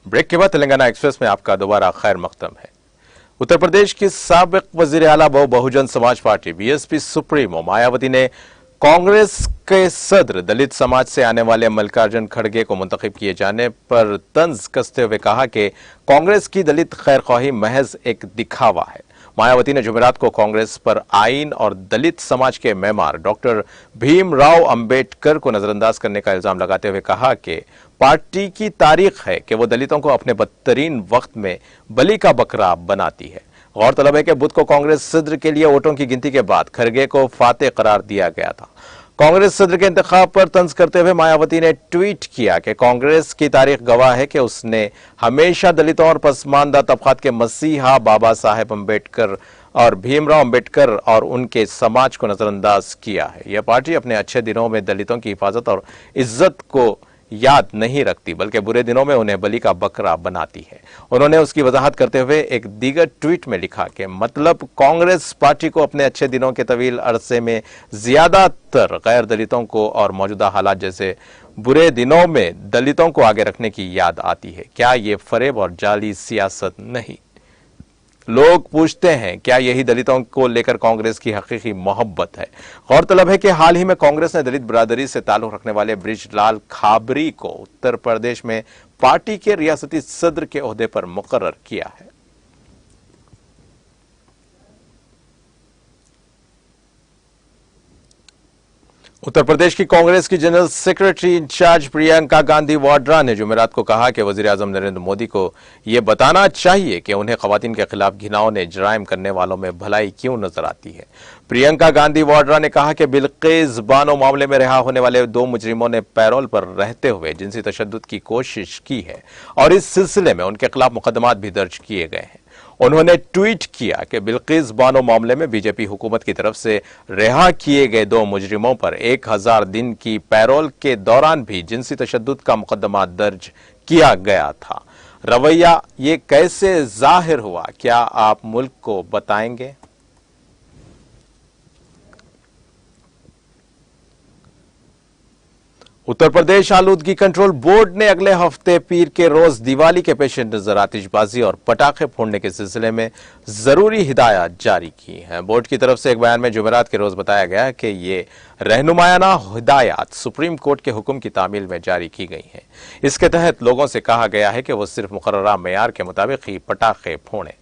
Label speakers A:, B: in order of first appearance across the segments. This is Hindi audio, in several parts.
A: ब्रेक के बाद तेलंगाना एक्सप्रेस में आपका दोबारा खैर मकदम है। उत्तर प्रदेश की साबिक वजीर आला Bahujan Samaj party BSP supremo Mayawati ने कांग्रेस के सदर दलित समाज से आने वाले मल्लिकार्जुन खड़गे को मुंतखब किए जाने पर तंज कसते हुए कहा कि कांग्रेस की दलित खैरख्वाही महज एक दिखावा है। मायावती ने जुमेरात को कांग्रेस पर आइन और दलित समाज के मेमार डॉक्टर भीमराव अंबेडकर को नजरअंदाज करने का इल्जाम लगाते हुए कहा कि पार्टी की तारीख है कि वो दलितों को अपने बदतरीन वक्त में बलि का बकरा बनाती है। गौरतलब है कि बुध को कांग्रेस सदर के लिए वोटों की गिनती के बाद खड़गे को फातेह करार दिया गया था। कांग्रेस सदर के इंतखाब पर तंज करते हुए मायावती ने ट्वीट किया कि कांग्रेस की तारीख गवाह है कि उसने हमेशा दलितों और पसमानदा तबकात के मसीहा बाबा साहेब अंबेडकर और भीमराव अंबेडकर और उनके समाज को नजरअंदाज किया है। यह पार्टी अपने अच्छे दिनों में दलितों की हिफाजत और इज्जत को याद नहीं रखती, बल्कि बुरे दिनों में उन्हें बलि का बकरा बनाती है। उन्होंने उसकी वजाहत करते हुए एक दीगर ट्वीट में लिखा कि मतलब कांग्रेस पार्टी को अपने अच्छे दिनों के तवील अरसे में ज्यादातर गैर दलितों को और मौजूदा हालात जैसे बुरे दिनों में दलितों को आगे रखने की याद आती है। क्या ये फरेब और जाली सियासत नहीं? लोग पूछते हैं क्या यही दलितों को लेकर कांग्रेस की हकीकी मोहब्बत है? गौरतलब है कि हाल ही में कांग्रेस ने दलित बिरादरी से ताल्लुक रखने वाले बृजलाल खाबरी को उत्तर प्रदेश में पार्टी के रियासती सदर के ओहदे पर मुकर्रर किया है। उत्तर प्रदेश की कांग्रेस की general secretary in charge Priyanka Gandhi Vadra ने जुमेरात को कहा कि वजीर आजम नरेंद्र मोदी को यह बताना चाहिए कि उन्हें खवातीन के खिलाफ घिनौने जराइम करने वालों में भलाई क्यों नजर आती है। प्रियंका गांधी वाड्रा ने कहा कि बिल्किस बानो मामले में रिहा होने वाले 2 मुजरिमों ने पैरोल पर रहते हुए जिनसी तशद्दुद की कोशिश की है और इस सिलसिले में उनके खिलाफ मुकदमात भी दर्ज किए गए हैं। उन्होंने ट्वीट किया कि बिल्किस बानो मामले में बीजेपी हुकूमत की तरफ से रिहा किए गए 2 मुजरिमों पर 1000 दिन की पैरोल के दौरान भी जिनसी तशद्दुद का मुकदमा दर्ज किया गया था। रवैया ये कैसे जाहिर हुआ, क्या आप मुल्क को बताएंगे? उत्तर प्रदेश आलूदगी कंट्रोल बोर्ड ने अगले हफ्ते पीर के रोज दिवाली के पेश नजर आतिशबाजी और पटाखे फोड़ने के सिलसिले में जरूरी हिदायत जारी की है। बोर्ड की तरफ से एक बयान में जुमेरात के रोज बताया गया कि ये रहनुमायाना हिदायत सुप्रीम कोर्ट के हुक्म की तामील में जारी की गई हैं। इसके तहत लोगों से कहा गया है कि वो सिर्फ मुकर्ररा मेयार के मुताबिक ही पटाखे फोड़ें,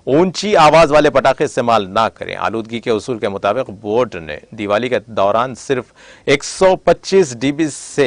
A: ऊंची आवाज वाले पटाखे इस्तेमाल ना करें। आलूदगी के उसूल के मुताबिक बोर्ड ने दिवाली के दौरान सिर्फ 125 डीबी से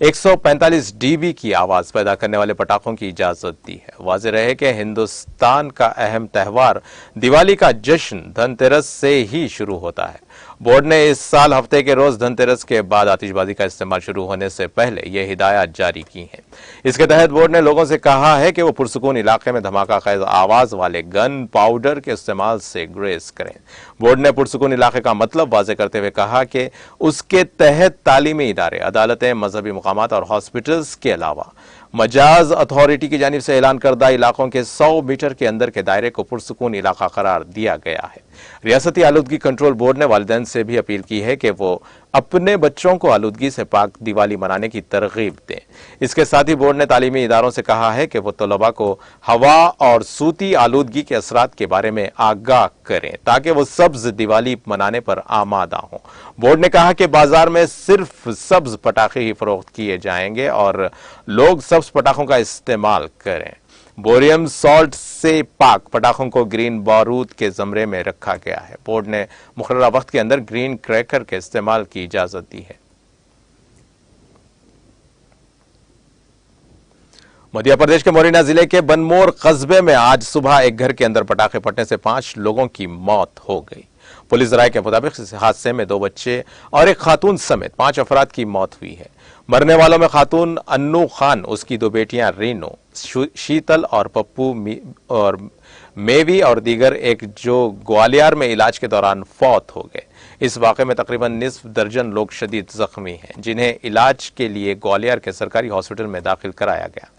A: 145 डीबी की आवाज पैदा करने वाले पटाखों की इजाजत दी है। वाज़ेह रहे कि हिंदुस्तान का अहम त्यौहार दिवाली का जश्न धनतेरस से ही शुरू होता है। बोर्ड ने इस साल हफ्ते के रोज धनतेरस के बाद आतिशबाजी का इस्तेमाल शुरू होने से पहले यह हिदायत जारी की है। इसके तहत बोर्ड ने लोगों से कहा है कि वो पुरसुकून इलाके में धमाका खैज आवाज वाले गन पाउडर के इस्तेमाल से गुरेज करें। बोर्ड ने पुरसुकून इलाके का मतलब वाज़ेह करते हुए कहा कि उसके तहत तालीमी इदारे, अदालतें, मजहबी मुकामात और हॉस्पिटल्स के अलावा मजाज अथॉरिटी की जानिब से ऐलान करदा इलाकों के 100 मीटर के अंदर के दायरे को पुरसुकून इलाका करार दिया गया है। रियासती आलूदगी कंट्रोल बोर्ड ने वालिदैन से भी अपील की है कि वो अपने बच्चों को आलूदगी से पाक दिवाली मनाने की तरगीब दें। इसके साथ ही बोर्ड ने तालीमी इदारों से कहा है कि वो तलबा को हवा और सूती आलूदगी के असरात के बारे में आगाह करें ताकि वो सब्ज दिवाली मनाने पर आमादा हों। बोर्ड ने कहा कि बाजार में सिर्फ सब्ज पटाखे ही फरोख्त किए जाएंगे और लोग सब्ज पटाखों का इस्तेमाल करें। बोरियम सॉल्ट से पाक पटाखों को ग्रीन बारूद के जमरे में रखा गया है। बोर्ड ने मुकर्ररा वक्त के अंदर ग्रीन क्रैकर के इस्तेमाल की इजाजत दी है। मध्य प्रदेश के मोरिना जिले के बनमोर कस्बे में आज सुबह एक घर के अंदर पटाखे फटने से 5 लोगों की मौत हो गई। पुलिस राय के मुताबिक इस हादसे में 2 बच्चे और एक खातून समेत 5 अफराद की मौत हुई है। मरने वालों में खातून अन्नू खान, उसकी 2 बेटियां रीनो, शीतल और पप्पू और मेवी और दीगर एक जो ग्वालियर में इलाज के दौरान फौत हो गए। इस वाक़े में तकरीबन निस्फ दर्जन लोग शदीद जख्मी हैं जिन्हें इलाज के लिए ग्वालियर के सरकारी हॉस्पिटल में दाखिल कराया गया।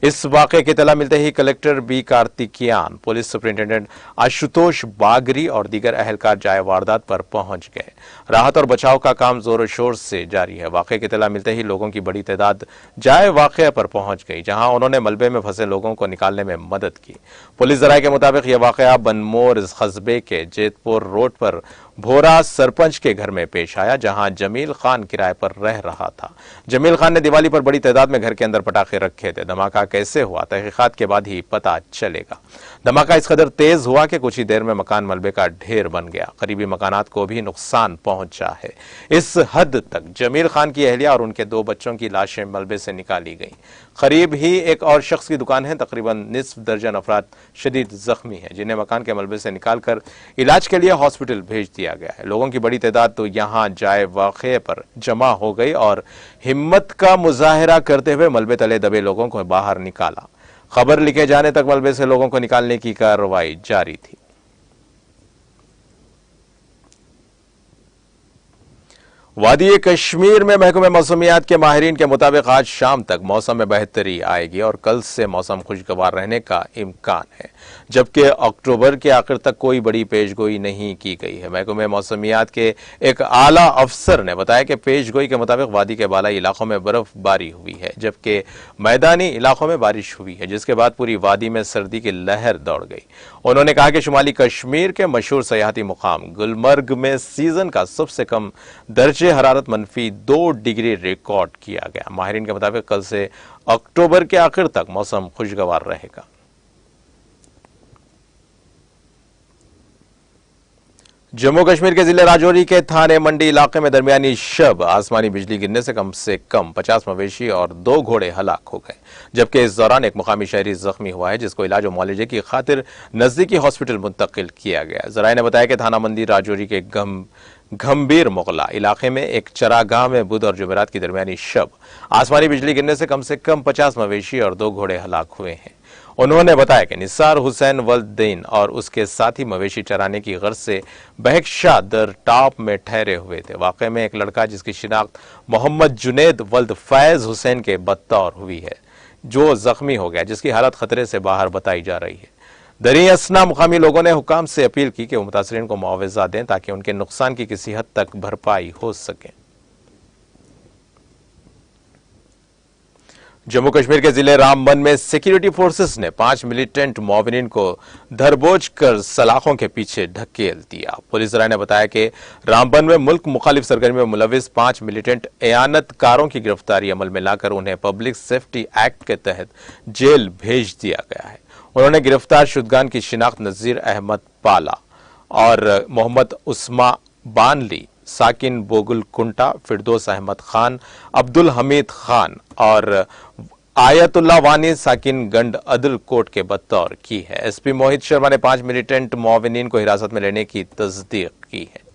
A: इस वाकये की इत्तला मिलते ही collector B Karthikeyan, police superintendent Ashutosh Bagri और दीगर अहलकार जाए वारदात पर पहुंच गए। राहत और बचाव का काम जोरों शोर से जारी है। वाकये की इत्तला मिलते ही लोगों की बड़ी तादाद जाए वाकये पर पहुंच गई, जहां उन्होंने मलबे में फंसे लोगों को निकालने में मदद की। पुलिस जराये के मुताबिक यह वाकया बनमोर कस्बे के जेतपुर रोड पर भोरा सरपंच के घर में पेश आया, जहां जमील खान किराए पर रह रहा था। जमील खान ने दिवाली पर बड़ी तादाद में घर के अंदर पटाखे रखे थे। धमाका कैसे हुआ, तहकीकात के बाद ही पता चलेगा। धमाका इस कदर तेज हुआ कि कुछ ही देर में मकान मलबे का ढेर बन गया। करीबी मकानात को भी नुकसान पहुंचा है। इस हद तक जमील खान की अहलिया और उनके 2 बच्चों की लाशें मलबे से निकाली गई। करीब ही एक और शख्स की दुकान है। तकरीबन निस्फ दर्जन अफराद शदीद जख्मी हैं, जिन्हें मकान के मलबे से निकालकर इलाज के लिए हॉस्पिटल भेज दिया गया है। लोगों की बड़ी तादाद तो यहां जाए वाकये पर जमा हो गई और हिम्मत का मुजाहिरा करते हुए मलबे तले दबे लोगों को बाहर निकाला। खबर लिखे जाने तक मलबे से लोगों को निकालने की कार्रवाई जारी थी। वादी कश्मीर में महकमे मौसमियात के माहिरीन के मुताबिक आज शाम तक मौसम में बेहतरी आएगी और कल से मौसम खुशगवार रहने का इम्कान है, जबकि अक्टूबर के आखिर तक कोई बड़ी पेशगोई नहीं की गई है। महकमे मौसमियात के एक आला अफसर ने बताया कि पेशगोई के मुताबिक वादी के बालाई इलाकों में बर्फबारी हुई है, जबकि मैदानी इलाकों में बारिश हुई है, जिसके बाद पूरी वादी में सर्दी की लहर दौड़ गई। उन्होंने कहा कि शुमाली कश्मीर के मशहूर सयाहती मुकाम गुलमर्ग में सीजन का सबसे कम दर्जे हरारत -2 डिग्री रिकॉर्ड किया गया। माहिरीन के मुताबिक कल से अक्टूबर के आखिर तक मौसम खुशगवार रहेगा। जम्मू कश्मीर के जिले राजौरी के थाने मंडी इलाके में दरमियानी शब आसमानी बिजली गिरने से कम 50 मवेशी और 2 घोड़े हलाक हो गए, जबकि इस दौरान एक मुकामी शहरी जख्मी हुआ है, जिसको इलाज और मुआलजे की खातिर नजदीकी हॉस्पिटल मुंतकिल किया गया। जराये ने बताया कि थाना मंडी राजौरी के गंभीर मुगला इलाके में एक चरागाह में बुध और जुमेरात की दरमियानी शब आसमानी बिजली गिरने से कम 50 मवेशी और 2 घोड़े हलाक हुए हैं। उन्होंने बताया कि निसार हुसैन वल्दीन और उसके साथी मवेशी चराने की गर्ज से बहकशा दर टॉप में ठहरे हुए थे। वाकई में एक लड़का जिसकी शिनाख्त मोहम्मद जुनेद वल्द फैज हुसैन के बतौर हुई है, जो जख्मी हो गया, जिसकी हालत खतरे से बाहर बताई जा रही है। दरी असना मुकामी लोगों ने हुकाम से अपील की कि वो मुतासरीन को मुआवजा दें ताकि उनके नुकसान की किसी हद तक भरपाई हो सके। जम्मू कश्मीर के जिले रामबन में सिक्योरिटी फोर्सेस ने 5 मिलिटेंट मोमिनीन को धरबोझ कर सलाखों के पीछे ढकेल दिया। पुलिस ने बताया कि रामबन में मुल्क मुखालिफ सरगर्मी में मुलविस 5 मिलिटेंट एयानतकारों की गिरफ्तारी अमल में लाकर उन्हें पब्लिक सेफ्टी एक्ट के तहत जेल भेज दिया गया है। उन्होंने गिरफ्तार शुदगान की शिनाख्त नजीर अहमद पाला और मोहम्मद उस्मा बानली, साकिन बोगुल कुंटा, फिरदोस अहमद खान, अब्दुल हमीद खान और आयतुल्ला वानी साकिन गंड अदल कोट के बतौर की है। एसपी मोहित शर्मा ने 5 मिलिटेंट मोमिनीन को हिरासत में लेने की तस्दीक की है।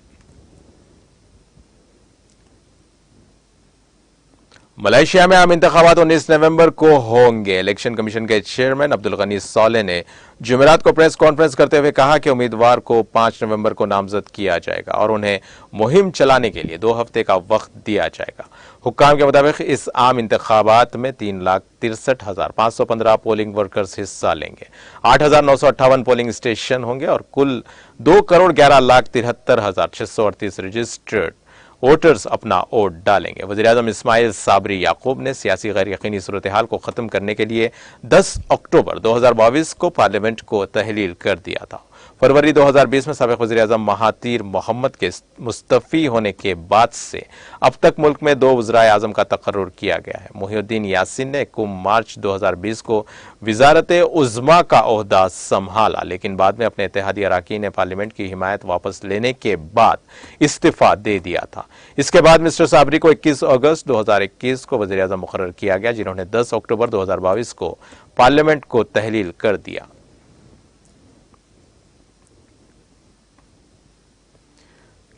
A: मलेशिया में आम इंतखाबात 19 नवंबर को होंगे। इलेक्शन कमीशन के चेयरमैन अब्दुल गनी सौले ने जुमेरात को प्रेस कॉन्फ्रेंस करते हुए कहा कि उम्मीदवार को 5 नवंबर को नामजद किया जाएगा और उन्हें मुहिम चलाने के लिए 2 हफ्ते का वक्त दिया जाएगा। हुक्काम के मुताबिक इस आम इंतखाबात में 3,63,515 पोलिंग वर्कर्स हिस्सा लेंगे। 8,958 पोलिंग स्टेशन होंगे और कुल 2,11,73,638 रजिस्टर्ड वोटर्स अपना वोट डालेंगे। वज़ीर-ए-आज़म इस्माइल साबरी याकूब ने सियासी गैर यकीनी सूरत हाल को खत्म करने के लिए 10 अक्टूबर 2022 को पार्लियामेंट को तहलील कर दिया था। फरवरी 2020 में साबिक़ वज़ीर-ए-आज़म महातीर मोहम्मद के मुस्तफ़ी होने के बाद से अब तक मुल्क में 2 वज़ीर-ए-आज़म का तकर्रुर किया गया है। मुहिउद्दीन यासीन ने 1 मार्च 2020 को वज़ारत उज़्मा का ओहदा संभाला, लेकिन बाद में अपने इत्तेहादी अरकान ने पार्लियामेंट की हिमायत वापस लेने के बाद इस्तीफा दे दिया था। इसके बाद मिस्टर साबरी को 21 अगस्त 2021 को वज़ीर-ए-आज़म मुकर्रर किया गया, जिन्होंने 10 अक्टूबर 2022 को पार्लियामेंट को तहलील कर दिया।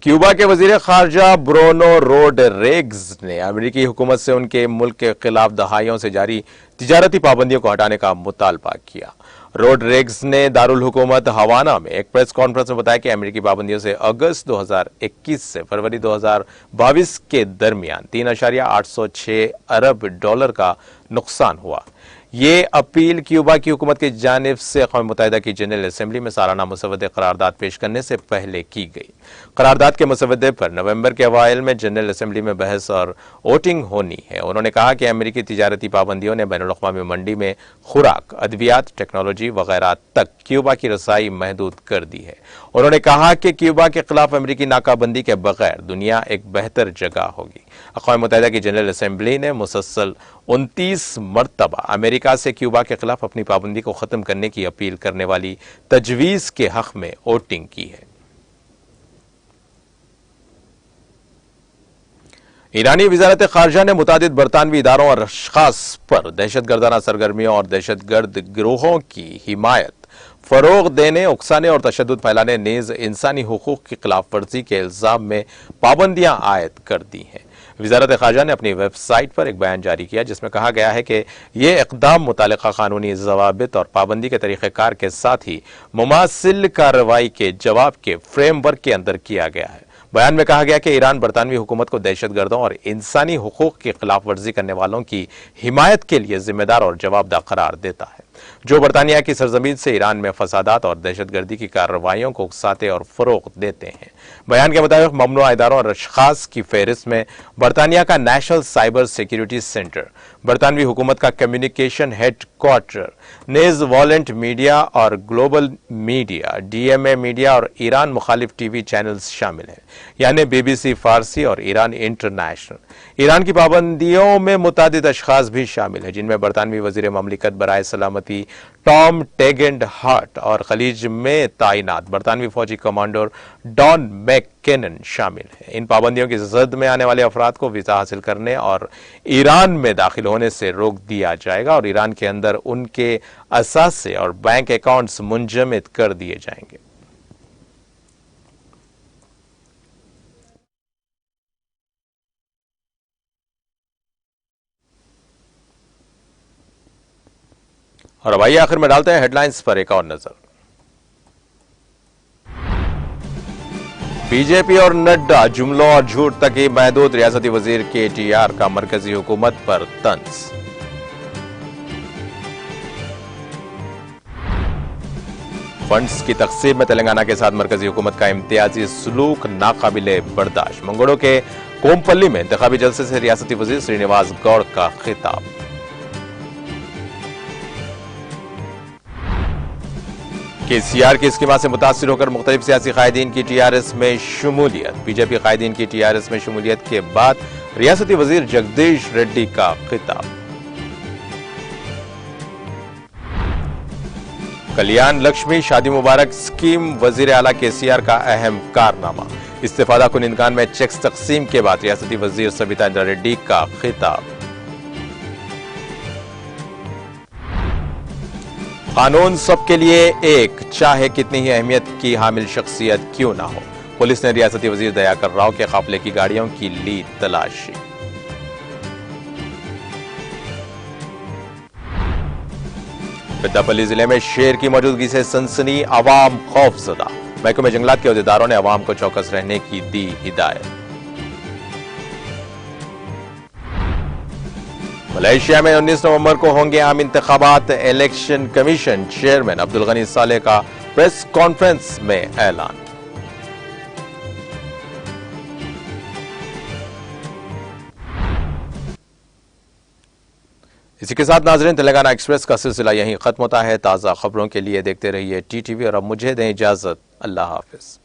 A: क्यूबा के वजीर खारजा ब्रूनो रोड्रिग्स ने अमेरिकी हुकूमत से उनके मुल्क के खिलाफ दहाइयों से जारी तिजारती पाबंदियों को हटाने का मुतालबा किया। रोड्रिग्स ने दारुल हुकूमत हवाना में एक प्रेस कॉन्फ्रेंस में बताया कि अमेरिकी पाबंदियों से अगस्त 2021 से फरवरी 2022 के दरमियान $3.806 अरब का नुकसान हुआ। ये अपील क्यूबा की हुकूमत की जानिब से अक़वाम मुत्तहिदा की जनरल असेंबली में सालाना मुसवदे करारदाद पेश करने से पहले की गई। करारदाद के मुसवदे पर नवंबर के अवाइल में जनरल असेंबली में बहस और वोटिंग होनी है। उन्होंने कहा कि अमेरिकी तिजारती पाबंदियों ने बैनुल-अक़वामी मंडी में खुराक, अद्वियात, टेक्नोलॉजी वगैरह तक क्यूबा की रसाई महदूद कर दी है। उन्होंने कहा कि क्यूबा के खिलाफ अमेरिकी नाकाबंदी के बगैर दुनिया एक बेहतर जगह होगी। अक़वाम मुत्तहिदा की जनरल असेंबली ने मुसलसल 29 मरतबा अमेरिका से क्यूबा के खिलाफ अपनी पाबंदी को खत्म करने की अपील करने वाली तजवीज़ के हक में वोटिंग की है। ईरानी वज़ारत ख़ारिजा ने मुतादिद बरतानवी इदारों और अशख़ास पर दहशतगर्दाना सरगर्मियों और दहशतगर्द गिरोहों की हिमायत, फ़रोग़ देने, उकसाने और तशद्दुद फैलाने नीज़ इंसानी हुकूक़ की खिलाफ वर्जी के इल्ज़ाम में पाबंदियां आयद कर दी हैं। वज़ारत ख़ारिजा ने अपनी वेबसाइट पर एक बयान जारी किया जिसमें कहा गया है कि यह इक़दाम मुतालिका क़ानूनी ज़वाबित और पाबंदी के तरीक़ेकार के साथ ही मुमासिल कार्रवाई के जवाब के फ्रेमवर्क के अंदर किया गया है। बयान में कहा गया कि ईरान बरतानवी हुकूमत को दहशतगर्दों और इंसानी हुकूक़ की खिलाफ वर्जी करने वालों की हिमायत के लिए जिम्मेदार और जवाबदाह करार देता है, जो बरतानिया की सरजमीन से ईरान में फसादात और दहशतगर्दी की कार्रवाइयों को उकसाते और फ़रोग़ देते हैं। बयान के मुताबिक ममनुआ इदारों और अशख़ास की फहरिस्त में बरतानिया का नेशनल साइबर सिक्योरिटी सेंटर, बरतानवी हुकूमत का कम्युनिकेशन हेड क्वार्टर, नेज़ वॉलेंट मीडिया और ग्लोबल मीडिया, DMA मीडिया और ईरान मुखालिफ TV चैनल्स शामिल हैं, यानी BBC फारसी और ईरान इंटरनेशनल। ईरान की पाबंदियों में मुतादिद अशख़ास भी शामिल हैं, जिनमें बरतानवी वज़ीर ममलिकत बराए सलामती टॉम टेगेंडहार्ट और खलीज में तैनात बरतानवी फौजी कमांडर डॉन मैककेनन शामिल हैं। इन पाबंदियों की जद में आने वाले अफराद को वीज़ा हासिल करने और ईरान में दाखिल होने से रोक दिया जाएगा और ईरान के अंदर उनके असासे और बैंक अकाउंट्स मुंजमद कर दिए जाएंगे। और अब आइए आखिर में डालते हैं हेडलाइंस पर एक और नजर। बीजेपी और नड्डा जुमलों और झूठ तक ही महदूद, रियासती वजीर KTR का मरकजी हुकूमत पर तंज। फंड्स की तकसीम में तेलंगाना के साथ मरकजी हुकूमत का इम्तियाजी सलूक नाकाबिले बर्दाश्त। मंगोड़ो के कोमपल्ली में इंतखाबी जलसे से रियासती वजीर श्रीनिवास गौड़ का खिताब। KCR की स्कीमा से मुतासिर होकर मुख्तलिफ सियासी कायदीन की TRS में शमूलियत। बीजेपी कायदीन की TRS में शमूलियत के बाद रियासती वजीर जगदीश रेड्डी का खिताब। कल्याण लक्ष्मी शादी मुबारक स्कीम, वजीर आला KCR का अहम कारनामा। इस्तेफादा कुनिंदगान में चेक्स तकसीम के बाद रियासती वजीर सबिता इंद्रा रेड्डी का खिताब। कानून सबके लिए एक, चाहे कितनी ही अहमियत की हामिल शख्सियत क्यों ना हो। पुलिस ने रियासती वजीर दयाकर राव के काफिले की गाड़ियों की ली तलाशी। पेद्दापल्ली जिले में शेर की मौजूदगी से सनसनी, अवाम खौफजदा। महकमे जंगलात के अहदेदारों ने अवाम को चौकस रहने की दी हिदायत। मलेशिया में 19 नवंबर को होंगे आम इंतखाबात। Election commission chairman Abdul Ghani Saleh का प्रेस कॉन्फ्रेंस में ऐलान। इसी के साथ नाजरीन, तेलंगाना एक्सप्रेस का सिलसिला यहीं खत्म होता है। ताज़ा खबरों के लिए देखते रहिए TTV और अब मुझे दें इजाजत। अल्लाह हाफिज।